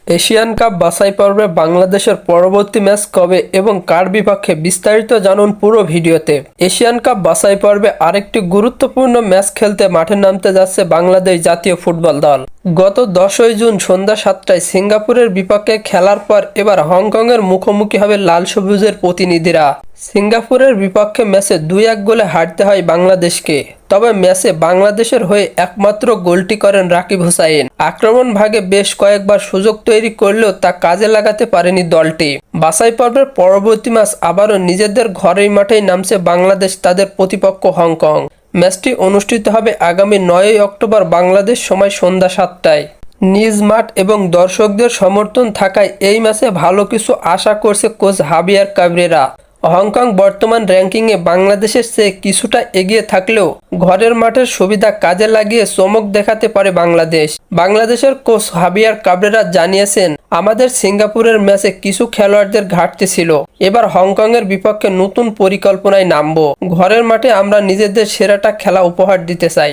Asian cup বাছাই পর্বে বাংলাদেশের পরবর্তী ম্যাচ কবে এবং কার বিপক্ষে বিস্তারিত জানুন পুরো ভিডিওতে। এশিয়ান কাপ বাছাই পর্বে আরেকটি গুরুত্বপূর্ণ ম্যাচ খেলতে মাঠে নামতে যাচ্ছে বাংলাদেশ জাতীয় ফুটবল দল। গত 10ই জুন সন্ধ্যা 7টায় সিঙ্গাপুরের বিপক্ষে খেলার পর এবার হংকংয়ের মুখোমুখি হবে লাল সবুজের প্রতিনিধিরা। সিঙ্গাপুরের বিপক্ষে ম্যাচে 2-1 গোলে হারতে হয় বাংলাদেশকে। তবে ম্যাচে বাংলাদেশের হয়ে একমাত্র গোলটি করেন রাকিব হোসাইন। আক্রমণ ভাগে বেশ কয়েকবার সুযোগ তৈরি করলেও তা কাজে লাগাতে পারেনি দলটি। বাছাই পর্বের পরবর্তী ম্যাচ আবারও নিজেদের ঘরের মাঠেই নামছে বাংলাদেশ তাদের প্রতিপক্ষ হংকং। ম্যাচটি অনুষ্ঠিত হবে আগামী 9ই অক্টোবর বাংলাদেশ সময় সন্ধ্যা 7টায়। নিজ মাঠ এবং দর্শকদের সমর্থন থাকায় এই ম্যাচে ভালো কিছু আশা করছে কোচ হাবিয়ার কাবরেরা। হংকং বর্তমান র্যাঙ্কিংয়ে বাংলাদেশের চেয়ে কিছুটা এগিয়ে থাকলেও ঘরের মাঠের সুবিধা কাজে লাগিয়ে চমক দেখাতে পারে বাংলাদেশ। বাংলাদেশের কোচ হাবিয়ার কাবরেরা জানিয়েছেন, আমাদের সিঙ্গাপুরের ম্যাচে কিছু খেলোয়াড়দের ঘাটতি ছিল। এবার হংকংয়ের বিপক্ষে নতুন পরিকল্পনায় নামব। ঘরের মাঠে আমরা নিজেদের সেরাটা খেলা উপহার দিতে চাই।